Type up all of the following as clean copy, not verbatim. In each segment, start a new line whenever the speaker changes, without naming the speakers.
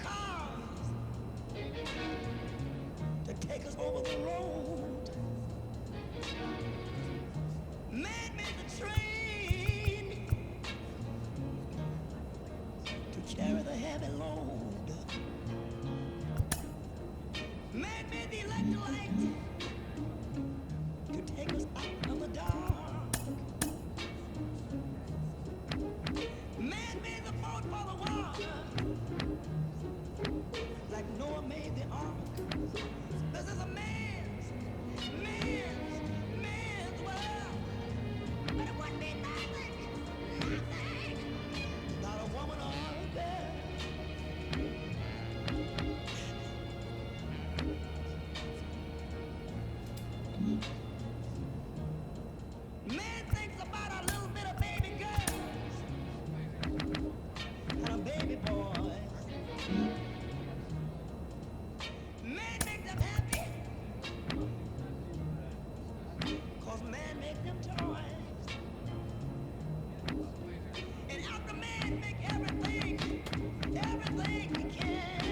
cars to take us over the road. Man made the train to carry the heavy load. Man made the electric light to take us out of the dark. Man made the boat for the water, like Noah made the ark. This is a man's world. But it wouldn't be nothing, not a woman or a girl. Man thinks about a little bit of baby girls and a baby boy. Man make them happy, 'cause man make them toys. And after man make everything he can,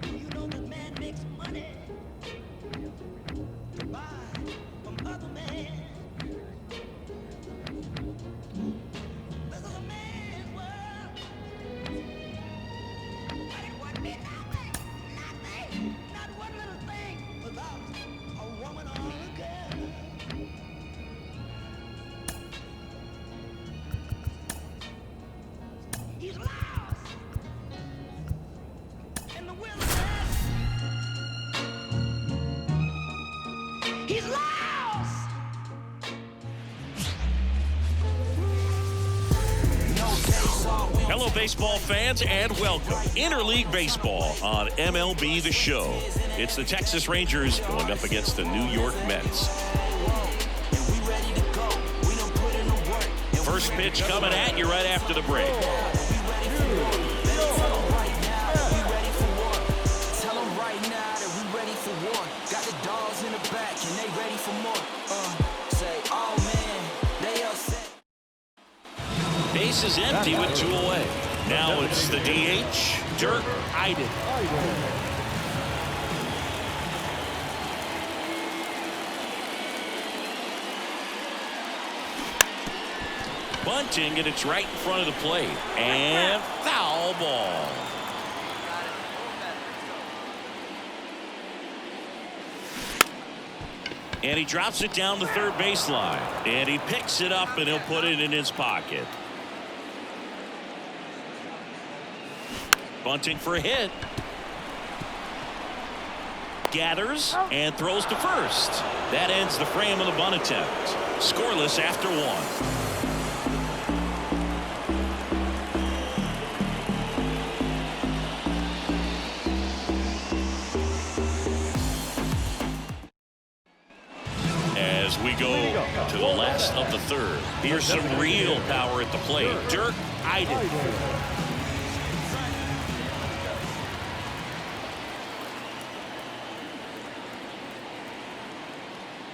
you know that man makes money to buy from other men. This is a man's world, but it wouldn't be nothing, not one little thing without a woman or a girl. He's lost in the wilderness. He's lost.
Hello, baseball fans, and welcome. Interleague Baseball on MLB The Show. It's the Texas Rangers going up against the New York Mets. First pitch coming at you right after the break.
Tell them right now that we ready for war. Got the dogs in the back and they ready for more. Say, oh man, they upset.
Base is empty with 2 away. Now it's the DH, gehittet. Bunting, and it's right in front of the plate. And foul ball. And he drops it down the third baseline. And he picks it up, and he'll put it in his pocket. Bunting for a hit. Gathers and throws to first. That ends the frame of the bunt attempt. Scoreless after 1. As we go to the last of the third, here's some real power at the plate. Gehittet.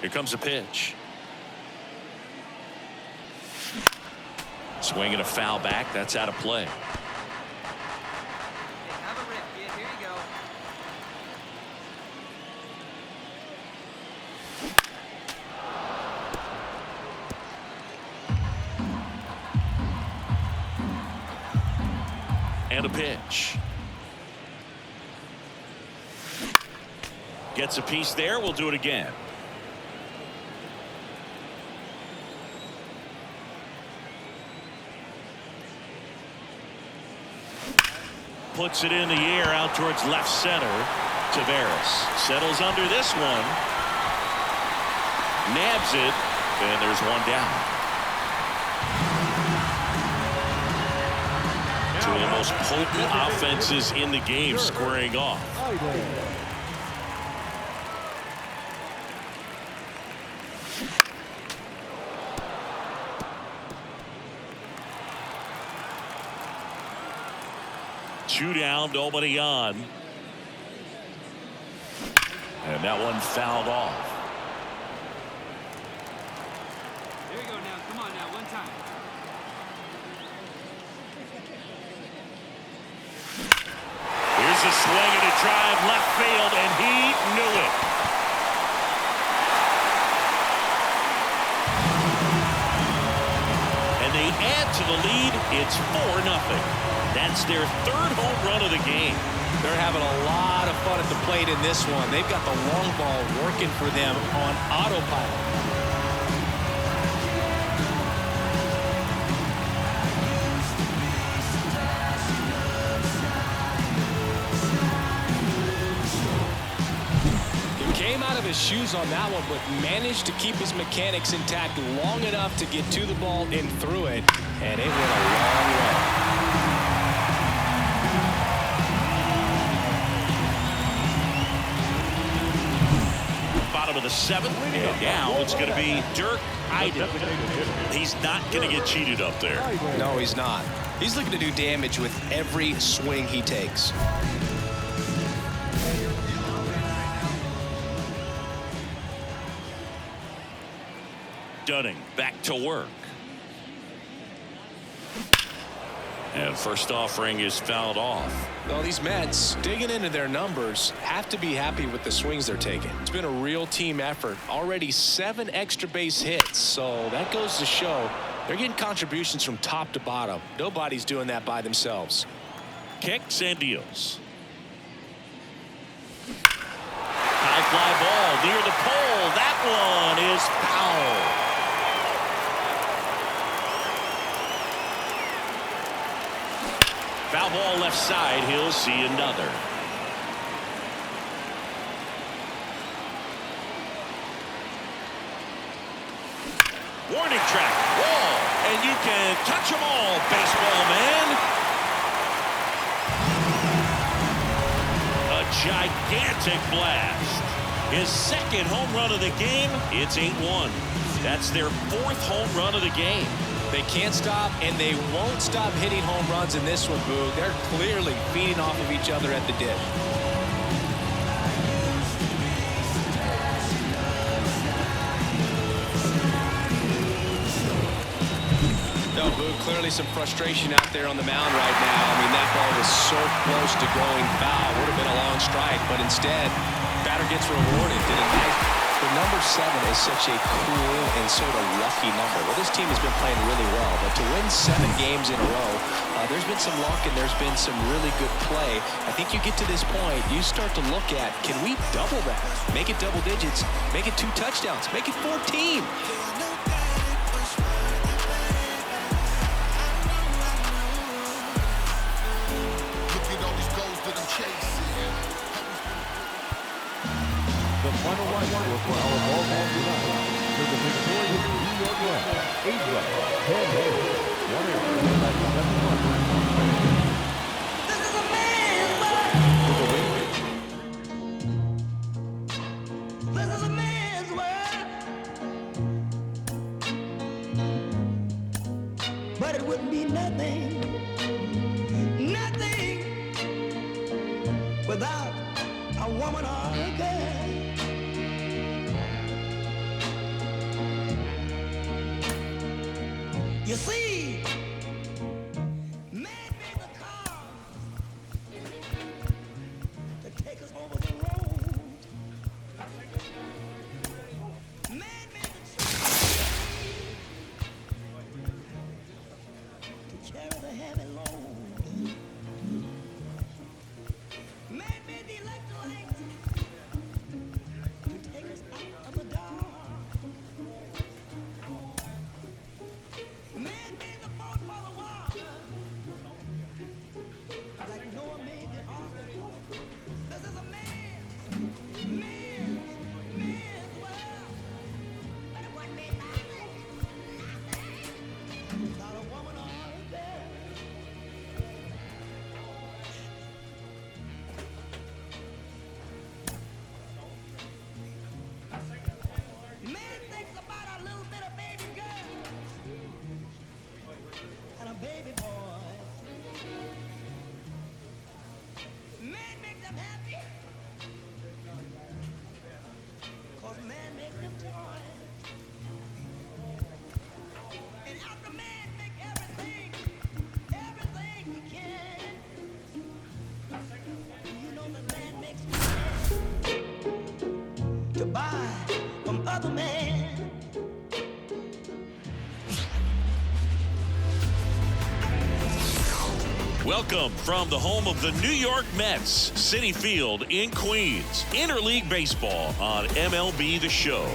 Here comes a pitch. Swinging a foul back. That's out of play.
Have a rip, kid. Here you go.
And a pitch. Gets a piece there. We'll do it again. Puts it in the air out towards left center. Tavares settles under this one. Nabs it. And there's one down. Two of the most potent offenses in the game squaring off. Two down, nobody on. And that one fouled off.
There you go now. Come on now. One time.
Here's a swing and a drive left field, and he knew it. And they add to the lead. It's 4-0. That's their third home run of the game.
They're having a lot of fun at the plate in this one. They've got the long ball working for them on autopilot. Came out of his shoes on that one, but managed to keep his mechanics intact long enough to get to the ball and through it, and it went a long way.
Bottom of the seventh, and now it's going to be gehittet. He's not going to get cheated up there.
No, he's not. He's looking to do damage with every swing he takes.
Dunning back to work. And first offering is fouled off.
Well, these Mets, digging into their numbers, have to be happy with the swings they're taking. It's been a real team effort. Already 7 extra base hits, so that goes to show they're getting contributions from top to bottom. Nobody's doing that by themselves.
Kicks and deals. High fly ball near the pole. That one is foul. Foul ball left side. He'll see another. Warning track. Wall. And you can touch them all, baseball man. A gigantic blast. His second home run of the game. It's 8-1. That's their 4th home run of the game.
They can't stop, and they won't stop hitting home runs in this one, Boog. They're clearly feeding off of each other at the dip. No, Boog, clearly some frustration out there on the mound right now. I mean, that ball was so close to going foul. Would have been a long strike, but instead, batter gets rewarded. Did a nice. The number 7 is such a cool and sort of lucky number. Well, this team has been playing really well, but to win 7 games in a row, there's been some luck and there's been some really good play. I think you get to this point, you start to look at, can we double that? Make it double digits, make it 2 touchdowns, make it 14.
The final line score for our ball game tonight. For the victorious New York Mets, 8 runs, 10 hits, 1 error, and 7 runs.
This is a man's world.
For the win.
This is a man's world. But it wouldn't be nothing without a woman or a girl. You see, man made the car to take us over the road. Man made the tree to carry the heavy load. Man made the electrolyte to take us out of the dark. Man made the boat for the water, like Noah made the ark. This is a man's world. But it wasn't made nothing without a woman or a girl. Man thinks about a little bit of baby girl and a baby boy. Man makes them happy, 'cause man makes them toys. And after man make everything he can,
Welcome from the home of the New York Mets, Citi Field in Queens. Interleague baseball on MLB The Show.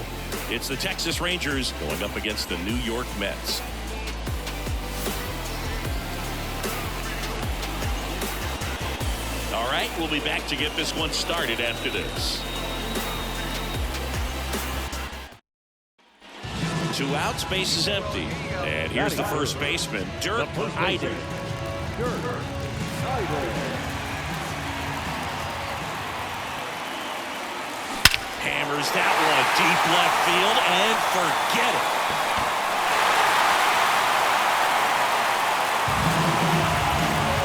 It's the Texas Rangers going up against the New York Mets. All right, we'll be back to get this one started after this. 2 outs, base is empty. And here's the first baseman, gehittet. Hammers that one deep left field and forget it.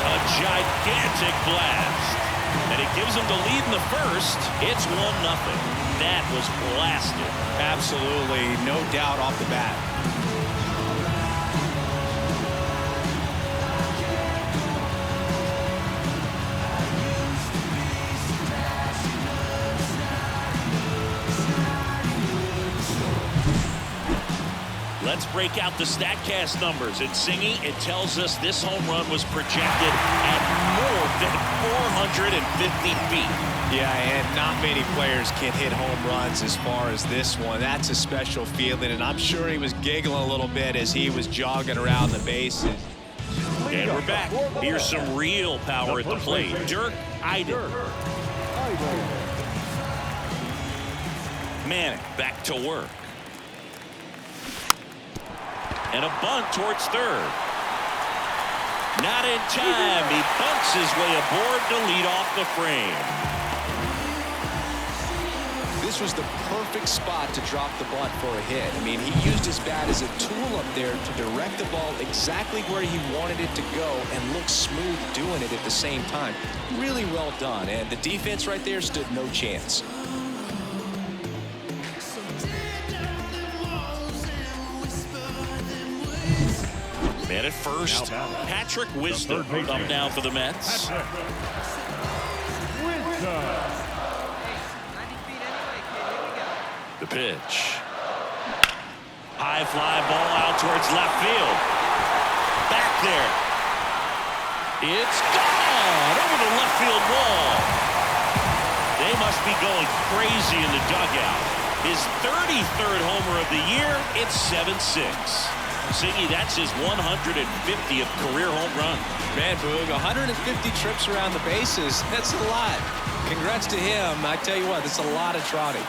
A gigantic blast. And it gives them the lead in the first. It's 1-0. That was blasted.
Absolutely, no doubt off the bat.
Let's break out the StatCast numbers. In singing, it tells us this home run was projected at more than 450 feet.
Yeah, and not many players can hit home runs as far as this one. That's a special feeling, and I'm sure he was giggling a little bit as he was jogging around the bases.
And we're back. Here's some real power at the plate. gehittet. Manic back to work. And a bunt towards third. Not in time. He bunts his way aboard to lead off the frame.
This was the perfect spot to drop the bunt for a hit. I mean, he used his bat as a tool up there to direct the ball exactly where he wanted it to go and look smooth doing it at the same time. Really well done. And the defense right there stood no chance.
Man at first, Patrick Wisdom up now for the Mets.
90 feet anyway, kid. Here we go.
The pitch. High fly ball out towards left field. Back there. It's gone over the left field wall. They must be going crazy in the dugout. His 33rd homer of the year. It's 7-6. Siggy, that's his 150th career home run.
Man, Boog, 150 trips around the bases. That's a lot. Congrats to him. I tell you what, that's a lot of trotting.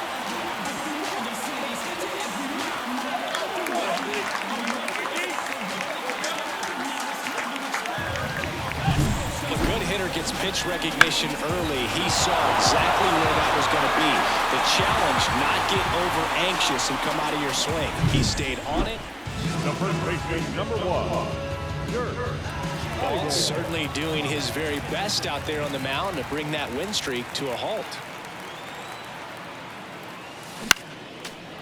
A good hitter gets pitch recognition early. He saw exactly where that was going to be. The challenge, not get over anxious and come out of your swing. He stayed on it.
The first baseman, number 1,
Well, certainly doing his very best out there on the mound to bring that win streak to a halt.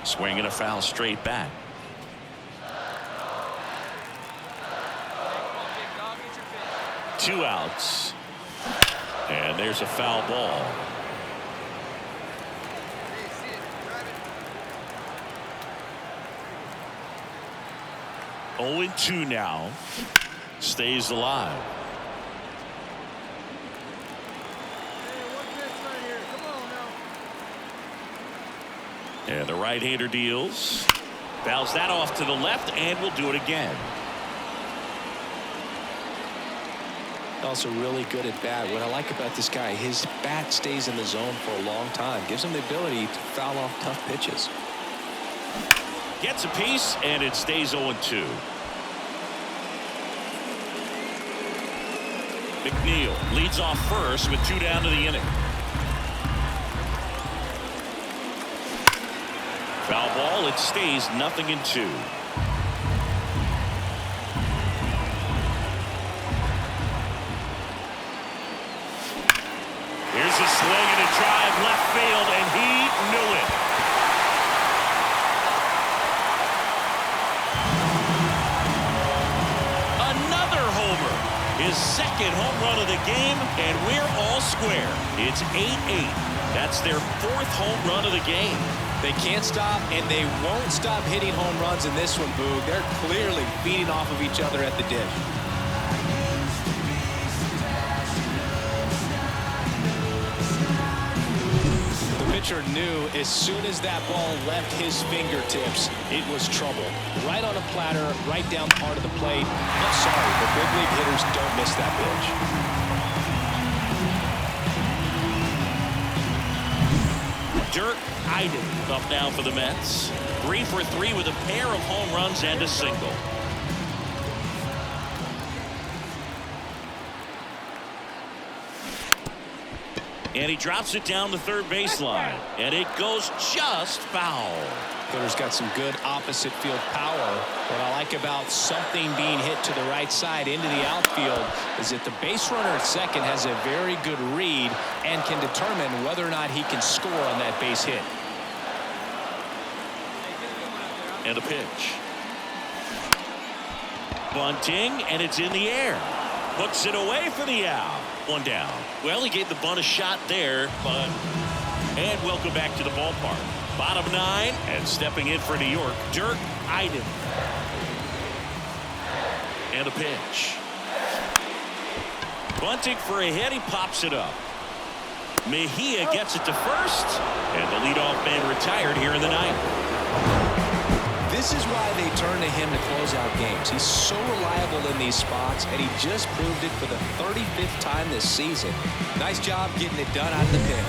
Swinging a foul straight back. Two outs. And there's a foul ball. Oh, 0-2 now. Stays alive. And the right-hander deals. Fouls that off to the left, and will do it again.
Also really good at bat. What I like about this guy, his bat stays in the zone for a long time. Gives him the ability to foul off tough pitches.
Gets a piece, and it stays 0-2. McNeil leads off first with 2 down to the inning. Foul ball. It stays 0-2. Here's a swing and a drive left field, and he knew it. Another homer. His second home run of the game, and we're all square. It's 8-8. That's their 4th home run of the game.
They can't stop, and they won't stop hitting home runs in this one, Boog. They're clearly feeding off of each other at the dish. pitcher knew as soon as that ball left his fingertips, it was trouble. Right on a platter, right down part of the plate. I'm sorry, but big league hitters don't miss that pitch.
Dirk Iden up now for the Mets. 3 for 3 with a pair of home runs and a single. And he drops it down the third baseline. And it goes just foul.
Hitter's got some good opposite field power. What I like about something being hit to the right side into the outfield is that the base runner at second has a very good read and can determine whether or not he can score on that base hit.
And a pitch. Bunting, and it's in the air. Puts it away for the out. 1 down. Well, he gave the bunt a shot there, but... And welcome back to the ballpark. Bottom 9, and stepping in for New York, Dirk Iden. And a pitch. Bunting for a hit, he pops it up. Mejia gets it to first, and the leadoff man retired here in the 9th.
This is why they turn to him to close out games. He's so reliable in these spots, and he just proved it for the 35th time this season. Nice job getting it done out of the pen.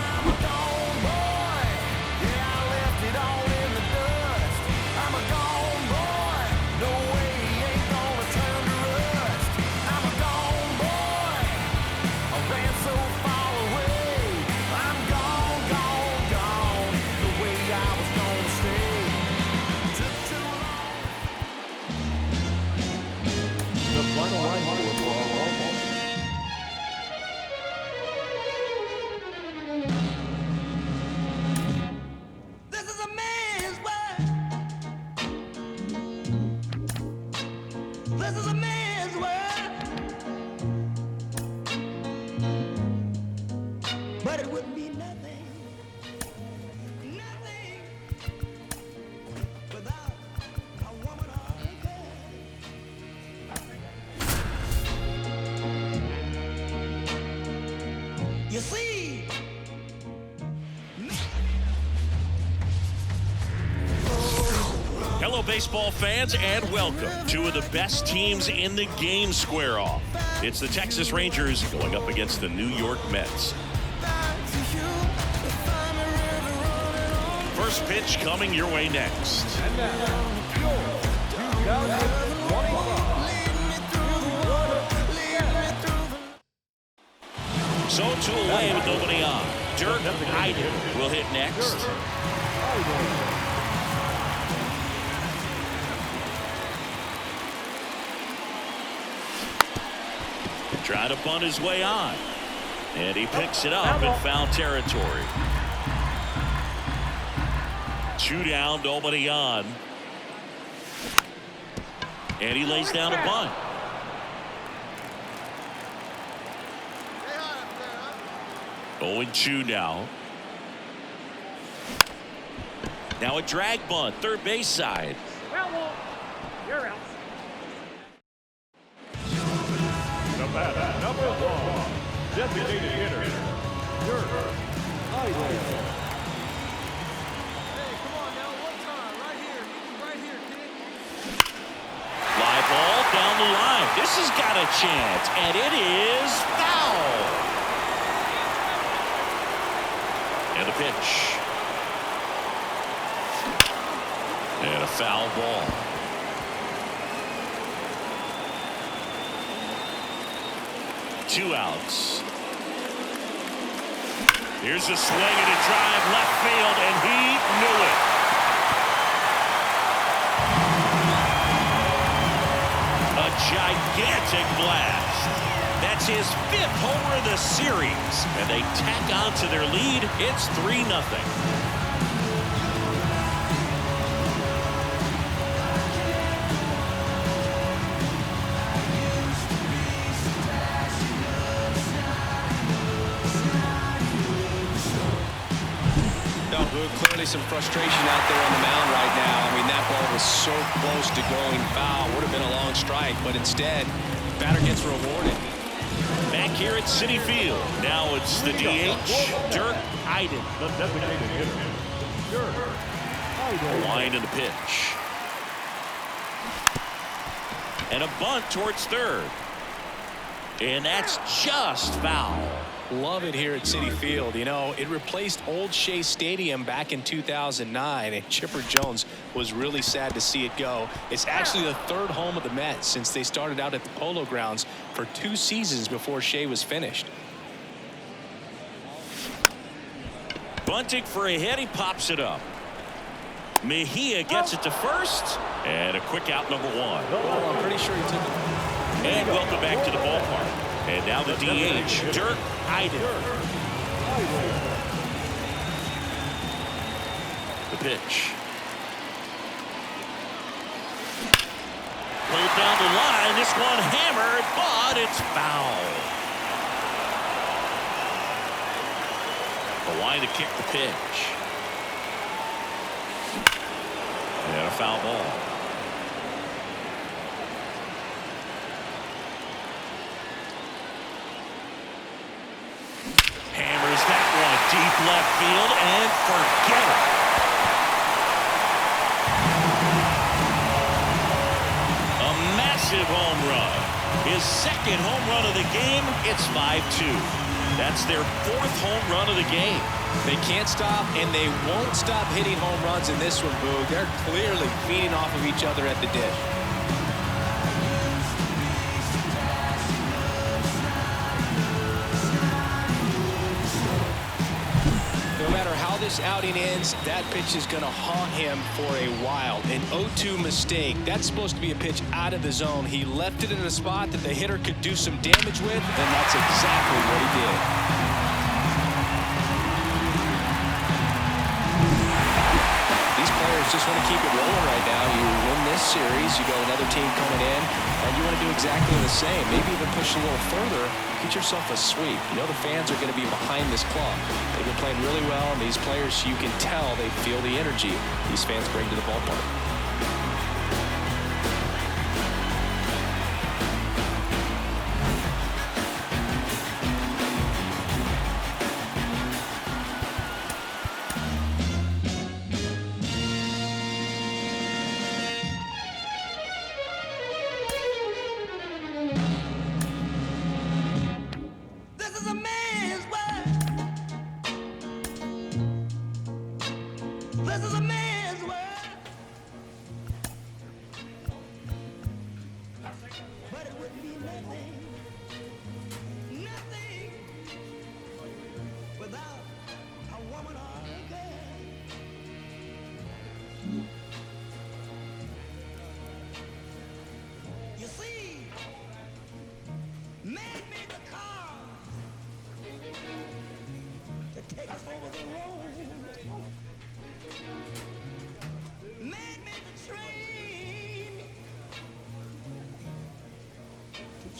You see,
hello, baseball fans, and welcome. 2 of the best teams in the game square off. It's the Texas Rangers going up against the New York Mets. First pitch coming your way next.
And now, your 2025
So 2 away with nobody on. Dirk Iden will hit next. Trying to bunt his way on. And he picks it up in foul territory. 2 down, nobody on. And he lays down a bunt. Oh, 0-2 now. Now a drag bunt, third base side.
You're out.
The batter, number 1, designated hitter, Dirk Iden.
Hey, come on now, one time, right here, kid.
Fly ball down the line. This has got a chance, and it is foul. And a pitch. And a foul ball. Two outs. Here's a swing and a drive left field, and he knew it. A gigantic blast. That's his 5th homer of the series, and they tack on to their lead. It's 3-0.
Clearly some frustration out there on the mound right now. I mean, that ball was so close to going foul. Would have been a long strike, but instead, batter gets rewarded.
Back here at Citi Field. Now it's the DH, Dirk Gehittet.
The designated hitter,
A line in the pitch. And a bunt towards third. And that's just foul.
Love it here at Citi Field. You know, it replaced old Shea Stadium back in 2009, and Chipper Jones was really sad to see it go. It's actually the third home of the Mets since they started out at the Polo Grounds for 2 seasons before Shea was finished.
Bunting for a hit. He pops it up. Mejia gets it to first. And a quick out, number 1.
Well, I'm pretty sure he took it.
And welcome back to the ballpark. And now the DH, gehittet. The pitch. Pulled down the line. This one hammered, but it's foul. The line to kick the pitch. And a foul ball. Hammers that one deep left field and forget it. A massive home run. His second home run of the game. It's 5-2. That's their 4th home run of the game.
They can't stop, and they won't stop hitting home runs in this one, Boog. They're clearly feeding off of each other at the dish. No matter how this outing ends, that pitch is going to haunt him for a while. An 0-2 mistake. That's supposed to be a pitch out of the zone. He left it in a spot that the hitter could do some damage with, and that's exactly what he did. These players just want to keep it rolling right now. You win this series, you got another team coming in, and you want to do exactly the same. Maybe even push a little further, get yourself a sweep. You know the fans are going to be behind this club. They've been playing really well, and these players, you can tell they feel the energy these fans bring to the ballpark.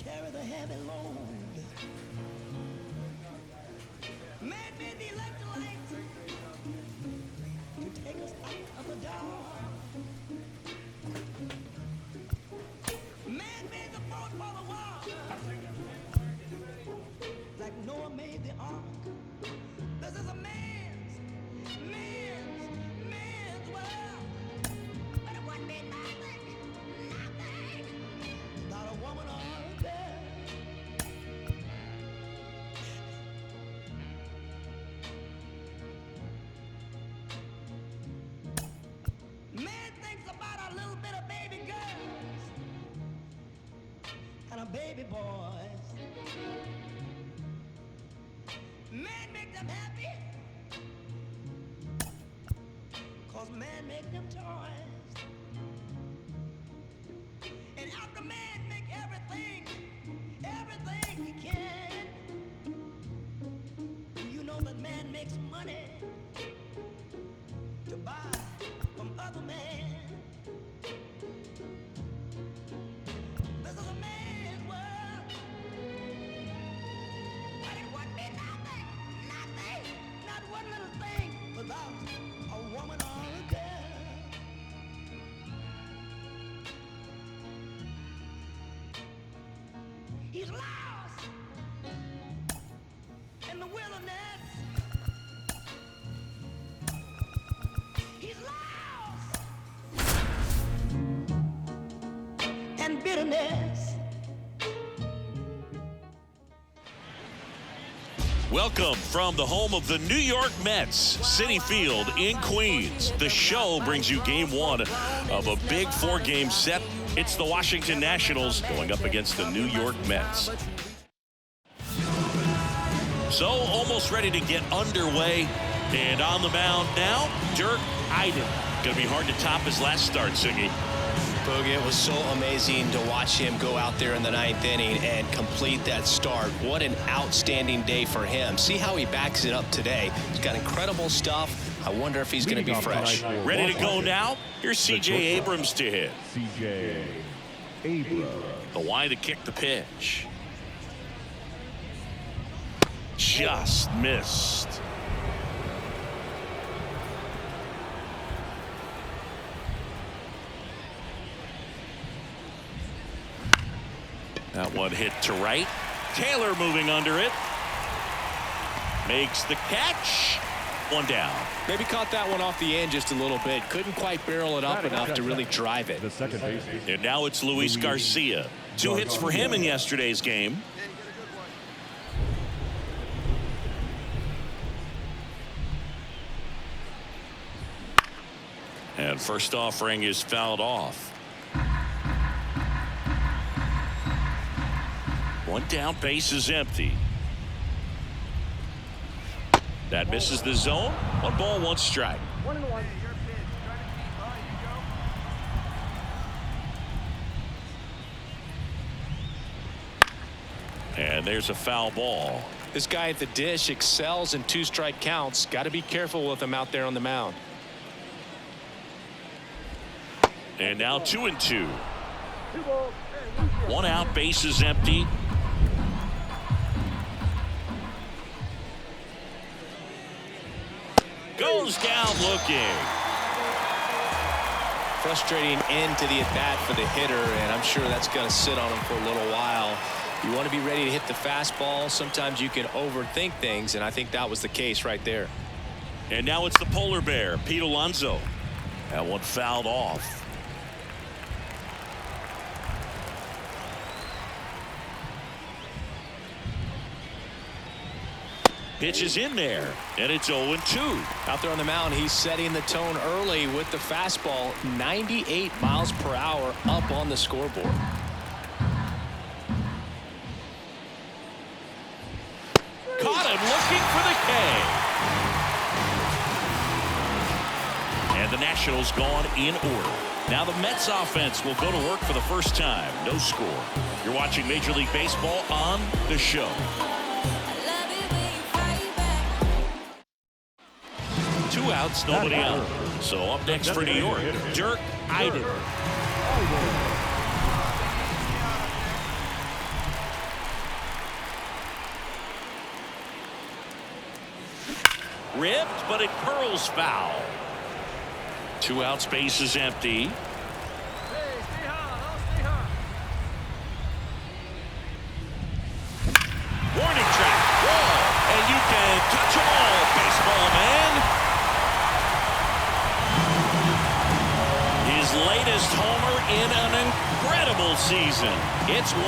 Carry the heavy load. Man made the electrolytes to take us out of the dark. Man made the boat for the water, like Noah made the ark. This is a man's world. But it wouldn't be nothing. Not a woman or a girl. Man thinks about a little bit of baby girls and a baby boys. Man make them happy, 'cause man make them toys. And after man make everything he can, you know that man makes money to buy from other men. This is a man's world, but it wouldn't be nothing, not one little thing without a woman or a girl. He's lost in the wilderness,
Welcome from the home of the New York Mets, Citi Field in Queens. The show brings you game one of a big 4-game set. It's the Washington Nationals going up against the New York Mets. So almost ready to get underway. And on the mound now, gehittet. Going to be hard to top his last start, Siggy.
Boogie, it was so amazing to watch him go out there in the 9th inning and complete that start. What an outstanding day for him. See how he backs it up today. He's got incredible stuff. I wonder if he's going to be fresh.
Ready to go now? Here's C.J. Abrams to hit.
C.J. Abrams.
The line to kick the pitch. Just missed. That one hit to right. Taylor moving under it. Makes the catch. One down.
Maybe caught that one off the end just a little bit. Couldn't quite barrel it up enough to really drive it.
The second baseman.
And now it's Luis Garcia. 2 hits for him in yesterday's game. And first offering is fouled off. One down, base is empty. That misses the zone. 1 ball, 1 strike.
1-1.
And there's a foul ball.
This guy at the dish excels in 2-strike counts. Got to be careful with him out there on the mound.
And now 2-2.
2 balls.
1 out, base is empty. Goes down looking.
Frustrating end to the at-bat for the hitter, and I'm sure that's going to sit on him for a little while. You want to be ready to hit the fastball. Sometimes you can overthink things, and I think that was the case right there.
And now it's the polar bear, Pete Alonso. That one fouled off. Pitch is in there, and it's 0-2.
Out there on the mound, he's setting the tone early with the fastball. 98 miles per hour up on the scoreboard.
Caught him looking for the K. And the Nationals gone in order. Now the Mets offense will go to work for the first time. No score. You're watching Major League Baseball on the show. 2 outs, nobody out. So up next for New York, gehittet. Ripped, but it curls foul. 2 outs, base is empty.
Hey, stay high. Stay high.
Warning track. Whoa, and you can touch them all, baseball man. His latest homer in an incredible season. It's 1-0.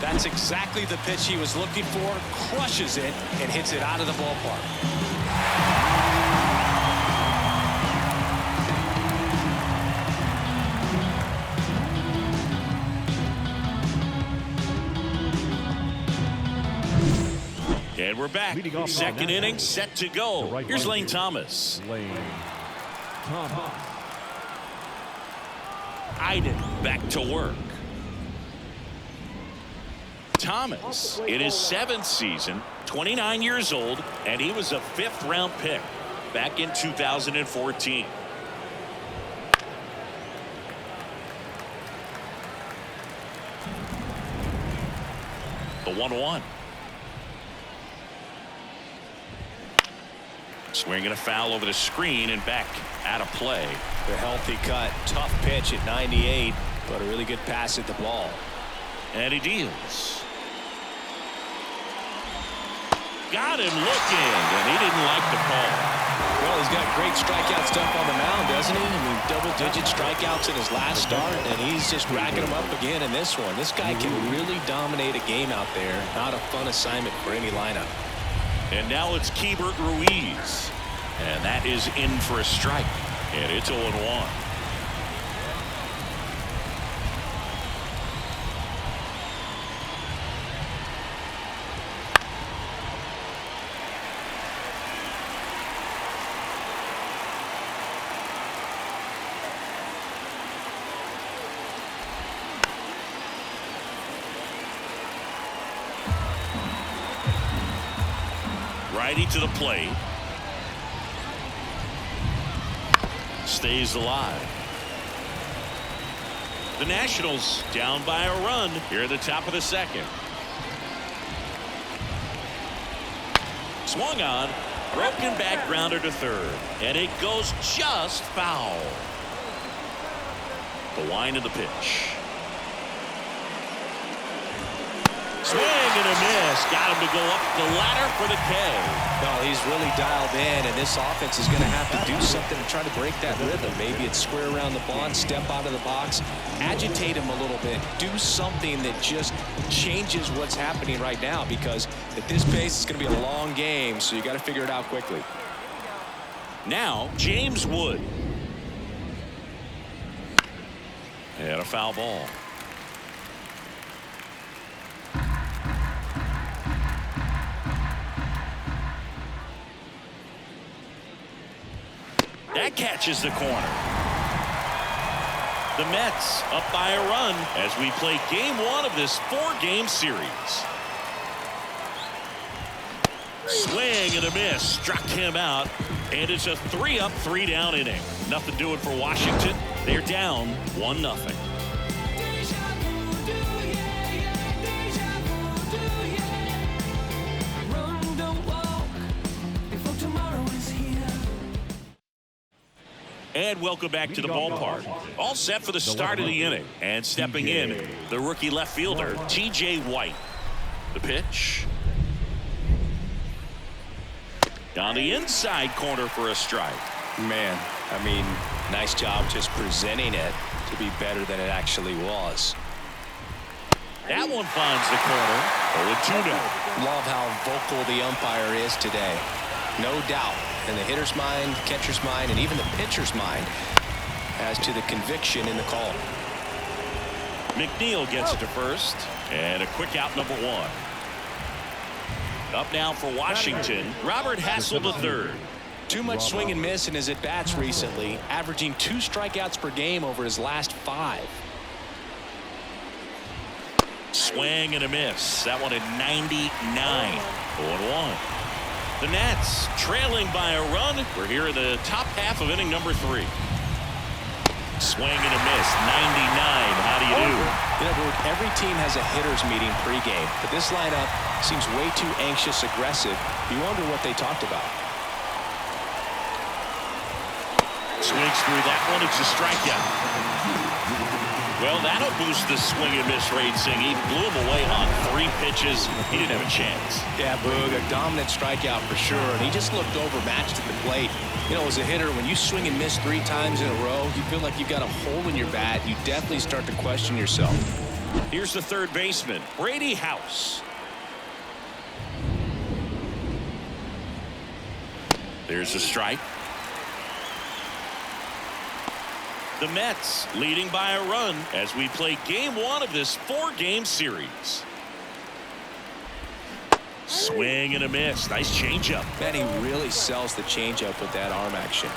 That's exactly the pitch he was looking for. Crushes it and hits it out of the ballpark.
And we're back. Second inning set to go. Here's Lane Thomas. Gehittet back to work. Thomas in his 7th season, 29 years old, and he was a 5th-round pick back in 2014. The 1-1. Swinging a foul over the screen and back out of play.
The healthy cut, tough pitch at 98, but a really good pass at the ball.
And he deals. Got him looking, and he didn't like the call.
Well, he's got great strikeout stuff on the mound, doesn't he? I mean, double-digit strikeouts in his last start, and he's just racking them up again in this one. This guy can really dominate a game out there. Not a fun assignment for any lineup.
And now it's Keibert Ruiz. And that is in for a strike. And it's 0-1. Righty to the plate. Stays alive. The Nationals down by a run here at the top of the second. Swung on. Broken back grounder to third. And it goes just foul. The wind of the pitch. Swing and a miss. Got him to go up the ladder for the K.
Well, he's really dialed in, and this offense is going to have to do something to try to break that rhythm. Maybe it's square around the bond, step out of the box, agitate him a little bit, do something that just changes what's happening right now, because at this pace, it's going to be a long game, so you got to figure it out quickly.
Now, James Wood. And a foul ball. That catches the corner. The Mets up by a run as we play game one of this 4-game series. Swing and a miss. Struck him out. And it's a 3-up, 3-down inning. Nothing doing for Washington. They're down 1-0. And welcome back to the ballpark. All set for the start of the inning. And stepping in, the rookie left fielder, T.J. White. The pitch. Down the inside corner for a strike.
Man, I mean, nice job just presenting it to be better than it actually was.
That one finds the corner. 0-2 now.
Love how vocal the umpire is today. No doubt. In the hitter's mind, catcher's mind, and even the pitcher's mind as to the conviction in the call.
McNeil gets it to first, and a quick out, number 1. Up now for Washington, Robert Hassel III.
Too much swing and miss in his at-bats recently, averaging 2 strikeouts per game over his last 5.
Swing and a miss. That one at 99. 0-1. The Nats trailing by a run. We're here in the top half of inning number 3. Swing and a miss. 99. How do you do?
You know, Ruth, every team has a hitter's meeting pregame, but this lineup seems way too anxious, aggressive. You wonder what they talked about.
Swings through that one. It's a strikeout. Well, that'll boost the swing and miss rate, Sing. He blew him away on 3 pitches. He didn't have a chance.
Yeah, Boog, a dominant strikeout for sure, and he just looked overmatched at the plate. You know, as a hitter, when you swing and miss 3 times in a row, you feel like you've got a hole in your bat. You definitely start to question yourself.
Here's the third baseman, Brady House. There's a strike. The Mets leading by a run as we play game 1 of this 4-game series. Swing and a miss. Nice changeup.
Man, he really sells the changeup with that arm action.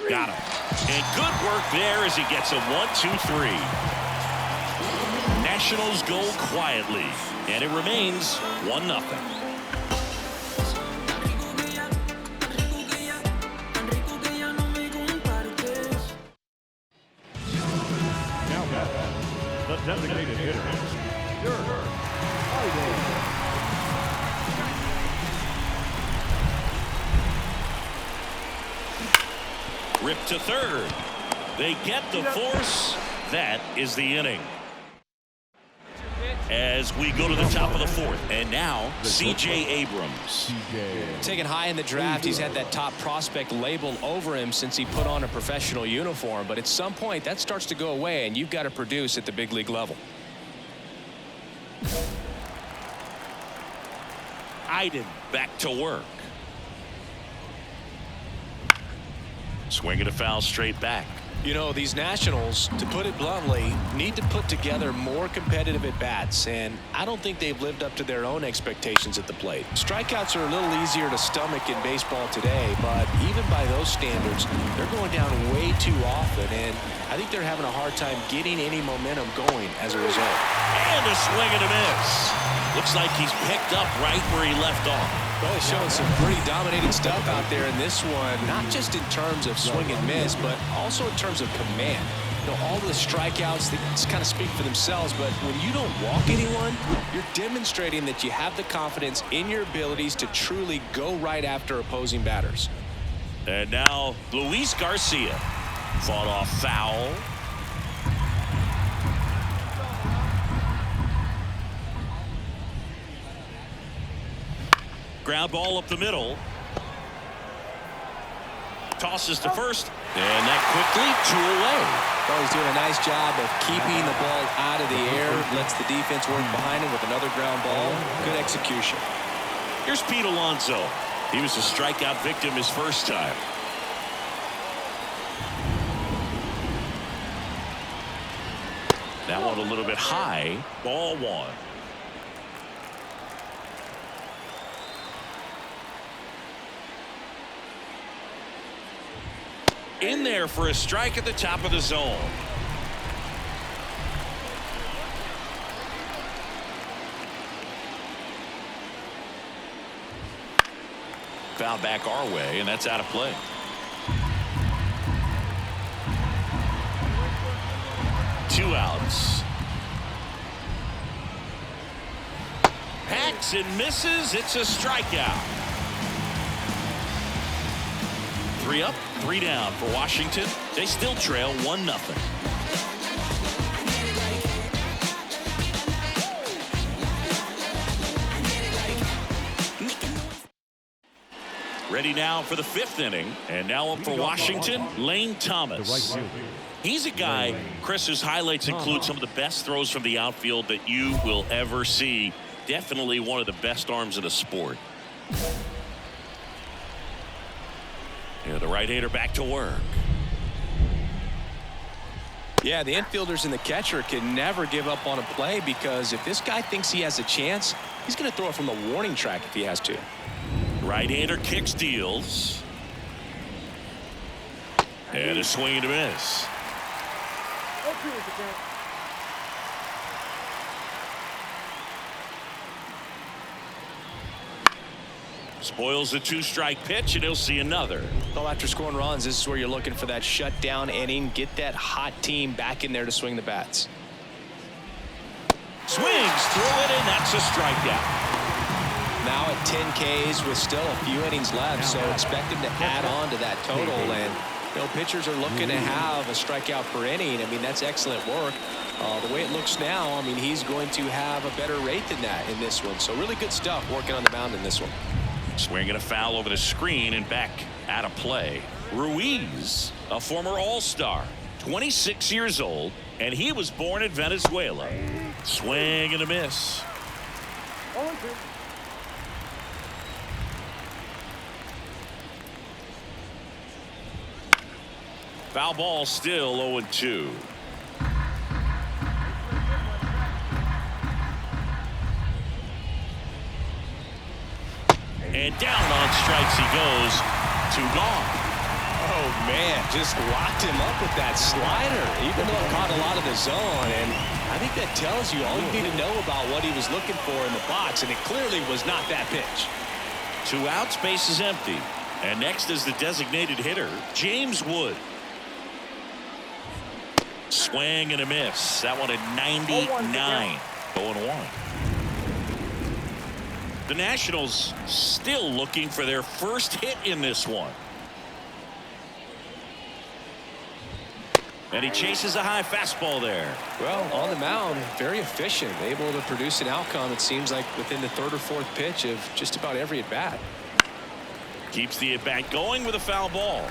Got him. And good work there as he gets a 1-2-3. Nationals go quietly, and it remains 1-0.
Designated hitter.
Ripped to third. They get the force. That is the inning. As we go to the top of the fourth, and now C.J. Abrams.
Taken high in the draft, he's had that top prospect label over him since he put on a professional uniform, but at some point that starts to go away and you've got to produce at the big league level.
Iden back to work. Swing and a foul straight back.
You know, these Nationals, to put it bluntly, need to put together more competitive at-bats, and I don't think they've lived up to their own expectations at the plate. Strikeouts are a little easier to stomach in baseball today, but even by those standards, they're going down way too often, and I think they're having a hard time getting any momentum going as a result.
And a swing and a miss. Looks like he's picked up right where he left off.
Well, he's showing some pretty dominating stuff out there in this one, not just in terms of swing and miss, but also in terms of command. You know, all the strikeouts, they just kind of speak for themselves, but when you don't walk anyone, you're demonstrating that you have the confidence in your abilities to truly go right after opposing batters.
And now Luis Garcia fought off foul. Ground ball up the middle. Tosses to first, and that quickly 2 away.
Well, he's doing a nice job of keeping the ball out of the air, lets the defense work behind him with another ground ball. Good execution.
Here's Pete Alonso. He was a strikeout victim his first time. That one a little bit high. Ball 1. In there for a strike at the top of the zone. Foul back our way, and that's out of play. Two outs. Hacks and misses. It's a strikeout. 3 up, 3 down for Washington. They still trail 1-0. Ready now for the 5th inning, and now up for Washington, Lane Thomas. He's a guy, Chris, whose highlights include some of the best throws from the outfield that you will ever see. Definitely one of the best arms in the sport. Yeah, the right-hander back to work.
Yeah, the infielders and the catcher can never give up on a play, because if this guy thinks he has a chance, he's going to throw it from the warning track if he has to.
Right-hander kicks, deals. And a swing and a miss. Spoils the 2-strike pitch, and he'll see another.
Well, after scoring runs, this is where you're looking for that shutdown inning. Get that hot team back in there to swing the bats.
Swings through it, and that's a strikeout.
Now at 10 Ks with still a few innings left, so expect him to add on to that total. And you know, pitchers are looking to have a strikeout per inning. I mean, that's excellent work. The way it looks now, I mean, he's going to have a better rate than that in this one. So really good stuff working on the mound in this one.
Swing and a foul over the screen and back out of play. Ruiz, a former All-Star, 26 years old, and he was born in Venezuela. Swing and a miss. Foul ball, still 0-2. And down on strikes he goes. 2 gone.
Oh, man, just locked him up with that slider, even though it caught a lot of the zone. And I think that tells you all you need to know about what he was looking for in the box, and it clearly was not that pitch.
2 outs, base is empty. And next is the designated hitter, James Wood. Swing and a miss. That one at 99. 0-1. The Nationals still looking for their first hit in this one. And he chases a high fastball there.
Well, on the mound, very efficient, able to produce an outcome, it seems like, within the third or fourth pitch of just about every at-bat.
Keeps the at-bat going with a foul ball.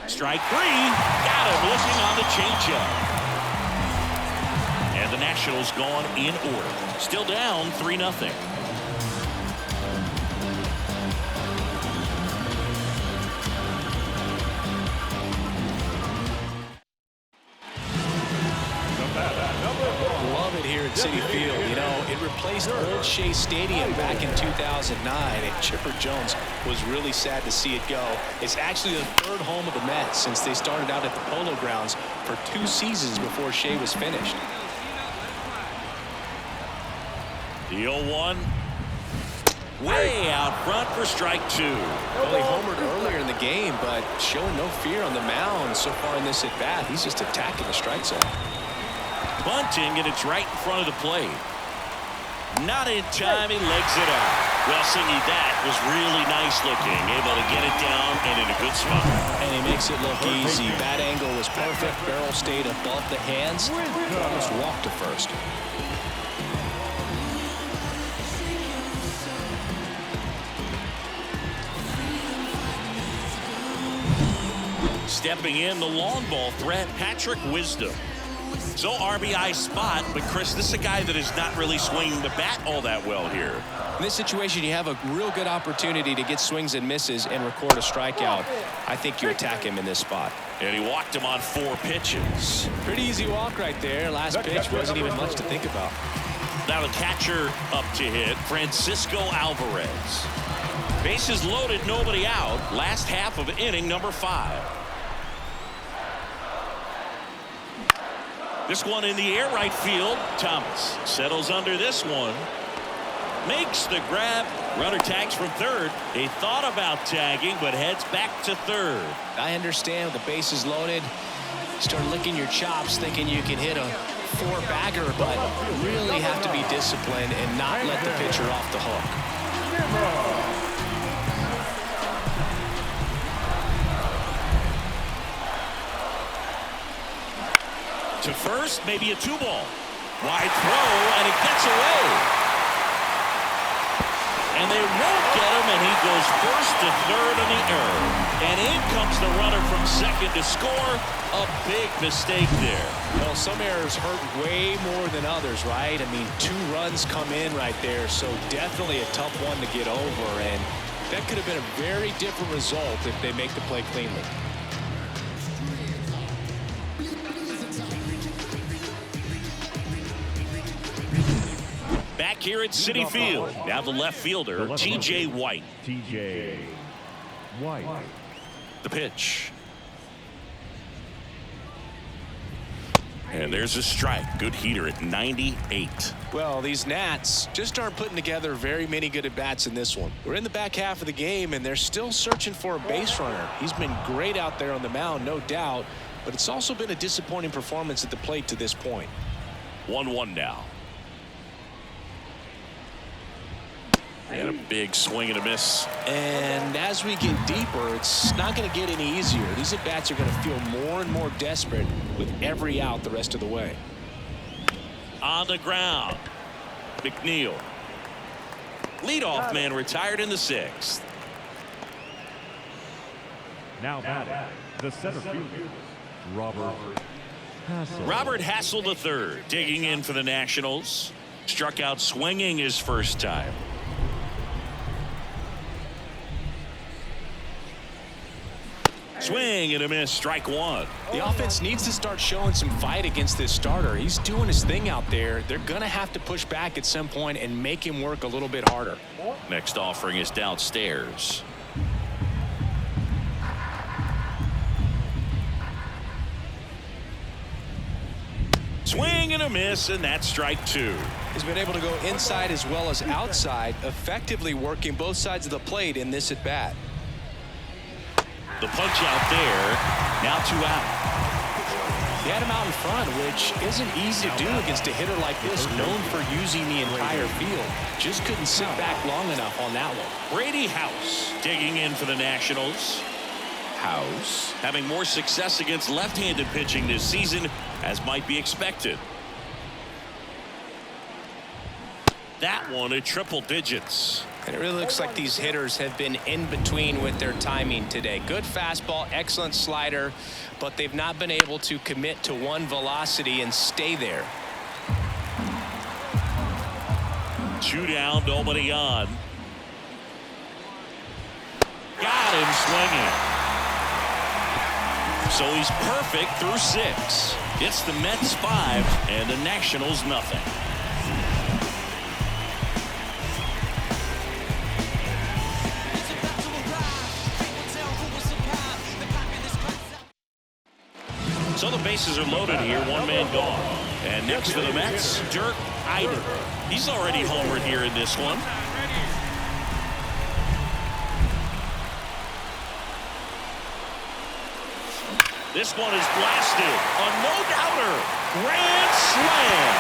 Strike 3. Got him looking on the changeup. And the Nationals gone in order. Still down 3-0.
Love it here at Citi Field. You know, it replaced old Shea Stadium back in 2009, and Chipper Jones was really sad to see it go. It's actually the third home of the Mets since they started out at the Polo Grounds for 2 seasons before Shea was finished.
The 0-1. Way out front for strike 2.
Well, he homered earlier in the game, but showing no fear on the mound so far in this at-bat. He's just attacking the strike zone.
Bunting, and it's right in front of the plate. Not in time, he legs it out. Well, Singy, that was really nice looking. Able to get it down and in a good spot.
And he makes it look easy. Bat angle was perfect. Barrel stayed above the hands. Almost walked to first.
Stepping in, the long ball threat, Patrick Wisdom. So RBI spot, but Chris, this is a guy that is not really swinging the bat all that well here.
In this situation, you have a real good opportunity to get swings and misses and record a strikeout. I think you attack him in this spot.
And he walked him on 4 pitches.
Pretty easy walk right there. Last pitch wasn't even much to think about.
Now the catcher up to hit, Francisco Alvarez. Bases loaded, nobody out. Last half of inning number 5. This one in the air, right field. Thomas settles under this one. Makes the grab. Runner tags from third. He thought about tagging, but heads back to third.
I understand with the bases loaded. Start licking your chops thinking you can hit a 4-bagger, but you really have to be disciplined and not let the pitcher off the hook.
To first, maybe a 2-ball. Wide throw, and it gets away. And they won't get him, and he goes first to third on the error. And in comes the runner from second to score. A big mistake there.
Well, some errors hurt way more than others, right? I mean, 2 runs come in right there, so definitely a tough one to get over. And that could have been a very different result if they make the play cleanly.
Back here at Citi Field. Now the left fielder, T.J. White.
T.J. White.
The pitch. And there's a strike. Good heater at 98.
Well, these Nats just aren't putting together very many good at-bats in this one. We're in the back half of the game, and they're still searching for a base runner. He's been great out there on the mound, no doubt, but it's also been a disappointing performance at the plate to this point.
1-1 now. And a big swing and a miss.
And as we get deeper, it's not going to get any easier. These at-bats are going to feel more and more desperate with every out the rest of the way.
On the ground, McNeil. Leadoff man retired in the 6th.
Now batting, the center fielder, Robert Hassel.
Robert Hassel III digging in for the Nationals. Struck out swinging his first time. Swing and a miss, strike 1.
The offense needs to start showing some fight against this starter. He's doing his thing out there. They're going to have to push back at some point and make him work a little bit harder.
Next offering is downstairs. Swing and a miss, and that's strike 2.
He's been able to go inside as well as outside, effectively working both sides of the plate in this at-bat.
The punch out there. Now 2 out.
He had him out in front, which isn't easy to do against a hitter like this, known for using the entire field. Just couldn't sit back long enough on that one.
Brady House digging in for the Nationals. House having more success against left-handed pitching this season, as might be expected. That one at triple digits.
And it really looks like these hitters have been in between with their timing today. Good fastball, excellent slider, but they've not been able to commit to one velocity and stay there.
2 down, nobody on. Got him swinging. So he's perfect through 6. It's the Mets 5 and the Nationals nothing. So the bases are loaded here, 1 man gone. And next for the Mets, gehittet. He's already homered here in this one. This one is blasted. A no-doubter. Grand slam.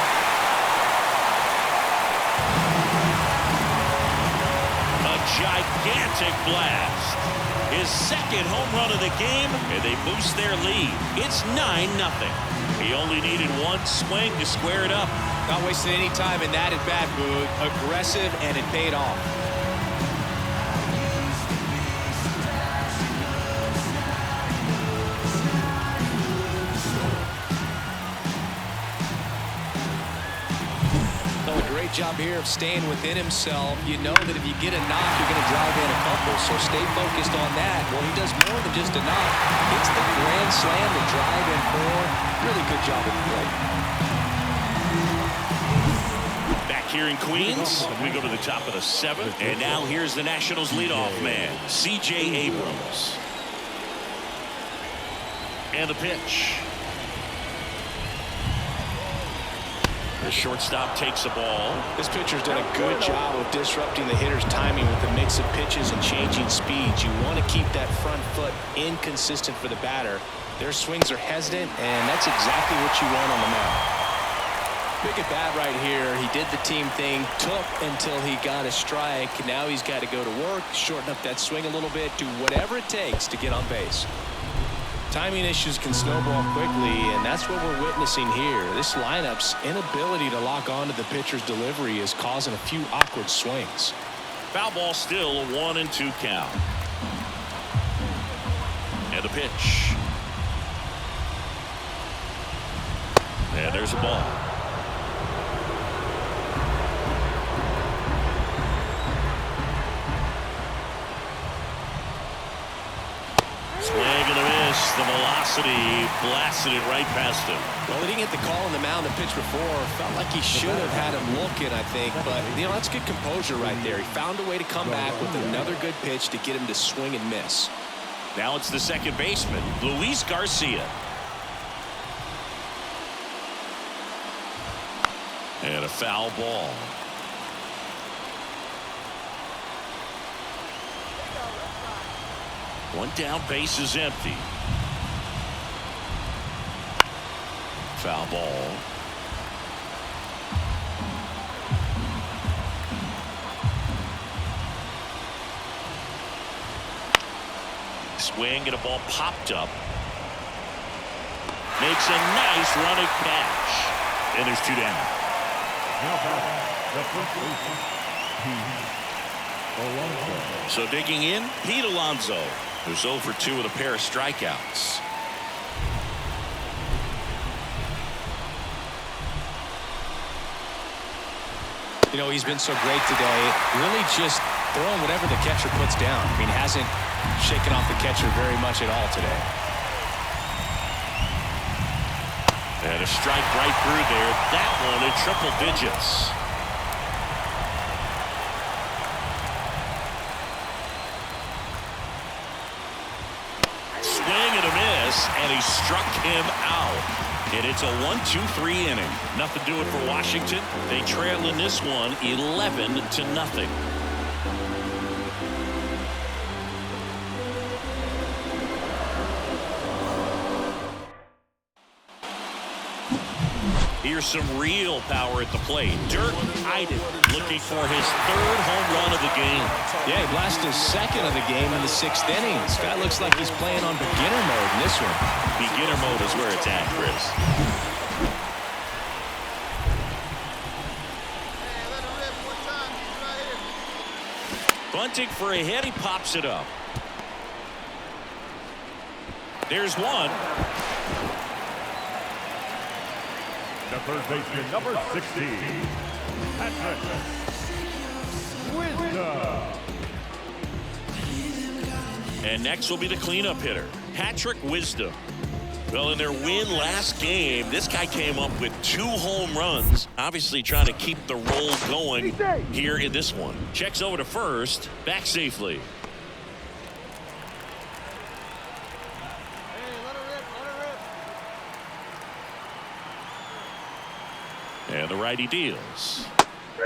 A gigantic blast. His second home run of the game, and they boost their lead. It's 9-0. He only needed one swing to square it up.
Not wasting any time in that at-bat, Boog. Aggressive, and it paid off. Great job here of staying within himself. You know that if you get a knock, you're going to drive in a couple, so stay focused on that. Well, he does more than just a knock. It's the grand slam, the drive in 4. Really good job at the plate.
Back here in Queens, we go to the top of the 7th, and now here's the Nationals leadoff man, C.J. Abrams. And the pitch. The shortstop takes the ball.
This pitcher's done a good job of disrupting the hitter's timing with a mix of pitches and changing speeds. You want to keep that front foot inconsistent for the batter. Their swings are hesitant, and that's exactly what you want on the mound. Big at bat right here. He did the team thing, took until he got a strike. Now he's got to go to work, shorten up that swing a little bit, do whatever it takes to get on base. Timing issues can snowball quickly, and that's what we're witnessing here. This lineup's inability to lock onto the pitcher's delivery is causing a few awkward swings.
Foul ball still, a 1-2 count. And the pitch. And there's a ball. Swing and a miss. The velocity blasted it right past him.
Well, he didn't get the call on the mound the pitch before. Felt like he should have had him looking, I think. But, you know, that's good composure right there. He found a way to come back with another good pitch to get him to swing and miss.
Now it's the second baseman, Luis Garcia. And a foul ball. One down, base is empty. Foul ball. Swing and a ball popped up. Makes a nice running catch. And there's 2 down. So digging in, Pete Alonso, who's 0 for 2 with a pair of strikeouts.
You know, he's been so great today. Really just throwing whatever the catcher puts down. I mean, hasn't shaken off the catcher very much at all today.
And a strike right through there. That one in triple digits. Swing and a miss, and he struck him out. And it's a 1-2-3 inning. Nothing doing for Washington. They trail in this one 11-0. Here's some real power at the plate. Gehittet looking for his third home run of the game.
Yeah, he blasted his second of the game in the 6th inning. This guy looks like he's playing on beginner mode in this one.
Beginner mode is where it's at, Chris.
Hey, let him rip one time. He's right here.
Bunting for a hit. He pops it up. There's one.
The third baseman, number 16, Patrick Wisdom.
And next will be the cleanup hitter, Patrick Wisdom. Well, in their win last game, this guy came up with 2 home runs, obviously trying to keep the roll going here in this one. Checks over to first, back safely.
Hey, let her rip. Let her rip.
And the righty deals.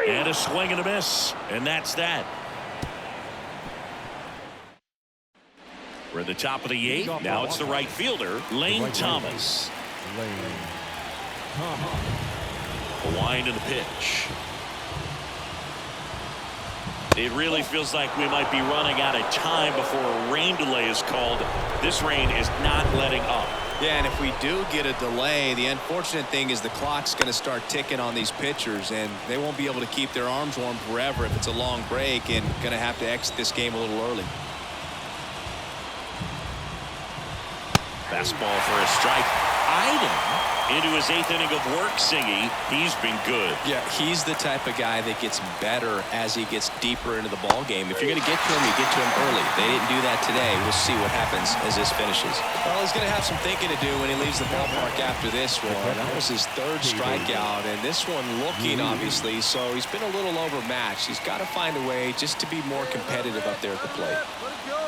And a swing and a miss. And that's that. We're at the top of the 8th. Now it's the right fielder, Lane Thomas. A wind in the pitch. It really feels like we might be running out of time before a rain delay is called. This rain is not letting up.
Yeah, and if we do get a delay, the unfortunate thing is the clock's going to start ticking on these pitchers, and they won't be able to keep their arms warm forever if it's a long break, and going to have to exit this game a little early.
Fastball for a strike. Iden into his 8th inning of work, Singy. He's been good.
Yeah, he's the type of guy that gets better as he gets deeper into the ball game. If you're going to get to him, you get to him early. They didn't do that today. We'll see what happens as this finishes. Well, he's going to have some thinking to do when he leaves the ballpark after this one. That was his 3rd strikeout, and this one looking, obviously, so he's been a little overmatched. He's got to find a way just to be more competitive up there at the plate.
Let it go.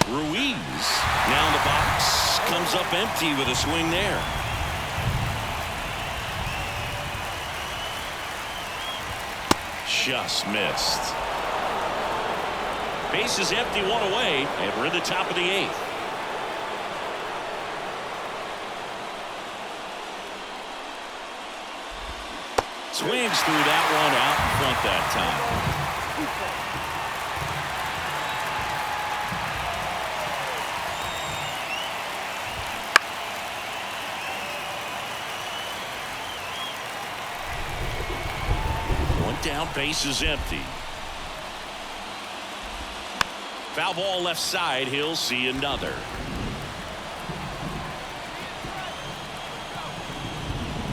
Ruiz now in the box, comes up empty with a swing there. Just missed. Base is empty, 1 away, and we're in the top of the 8th. Swings through that one out in front that time. Down, base is empty. Foul ball left side. He'll see another.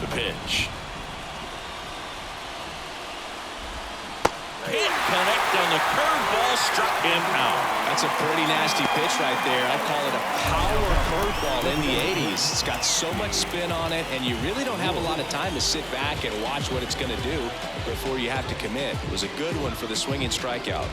The pitch. Can't connect on the curveball, struck him out.
That's a pretty nasty pitch right there. I call it a power curveball in the 80s. It's got so much spin on it, and you really don't have a lot of time to sit back and watch what it's going to do before you have to commit. It was a good one for the swinging strikeout.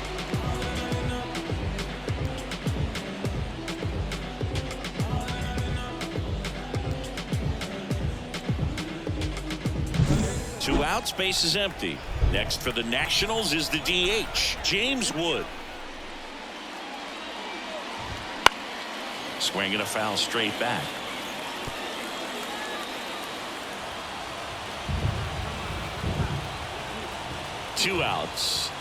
Two outs, base is empty. Next for the Nationals is the DH, James Wood. Swinging a foul straight back. Two outs.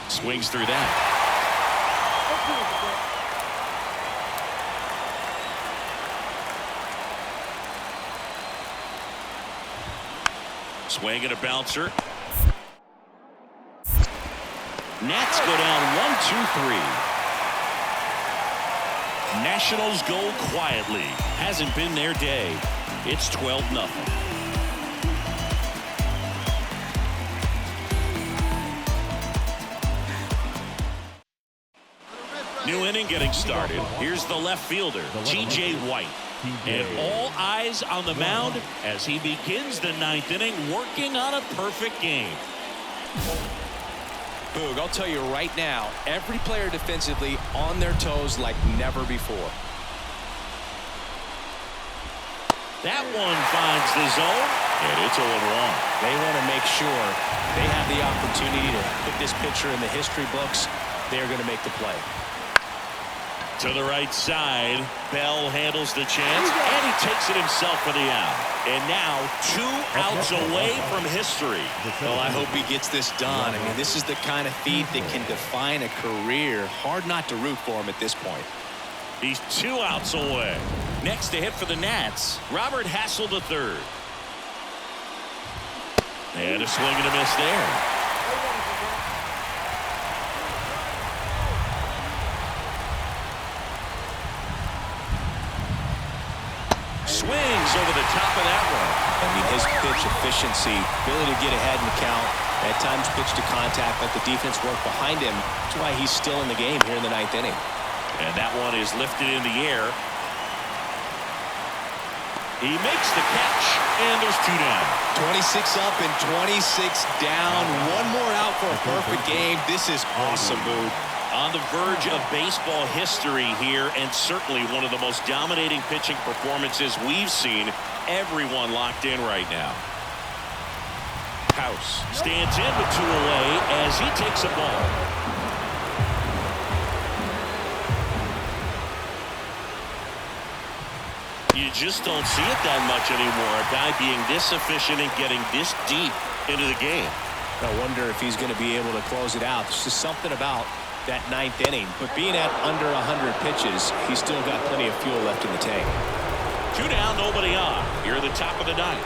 Swings through that. Swing and a bouncer. Nats go down 1-2-3. Nationals go quietly. Hasn't been their day. It's 12-0. New inning getting started. Here's the left fielder, T.J. White. And all eyes on the mound as he begins the 9th inning, working on a perfect game.
Boog, I'll tell you right now, every player defensively on their toes like never before.
That one finds the zone. And it's 0-1.
They want to make sure they have the opportunity to put this pitcher in the history books. They're going to make the play.
To the right side, Bell handles the chance, and he takes it himself for the out. And now 2 outs away from history.
Well, I hope he gets this done. I mean, this is the kind of feat that can define a career. Hard not to root for him at this point.
He's 2 outs away. Next to hit for the Nats, Robert Hassel III. And a swing and a miss there. Swings over the top of that one.
I mean, his pitch efficiency, ability to get ahead in the count, at times pitch to contact, but the defense worked behind him. That's why he's still in the game here in the 9th inning.
And that one is lifted in the air. He makes the catch, and there's 2 down.
26 up and 26 down. One more out for a perfect game. This is awesome, Mood.
On the verge of baseball history here, and certainly one of the most dominating pitching performances we've seen. Everyone locked in right now. House stands in with 2 away as he takes a ball. You just don't see it that much anymore. A guy being this efficient and getting this deep into the game.
I wonder if he's going to be able to close it out. There's just something about that 9th inning. But being at under 100 pitches, he's still got plenty of fuel left in the tank.
2 down, nobody on. Here at the top of the 9th.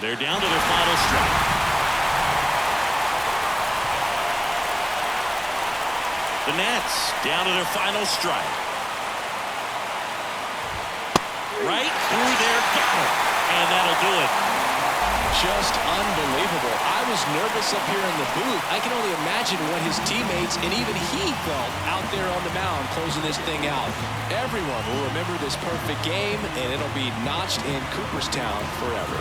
They're down to their final strike. The Nats down to their final strike. Right through there, got it. And that'll do it.
Just unbelievable. I was nervous up here in the booth. I can only imagine what his teammates and even he felt out there on the mound closing this thing out. Everyone will remember this perfect game, and it'll be notched in Cooperstown forever.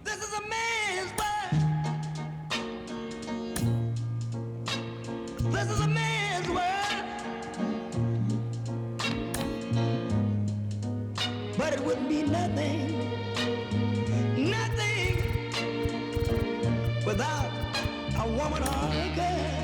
This is a man's world. This is a man's world. But it wouldn't be nothing, nothing without a woman or a girl.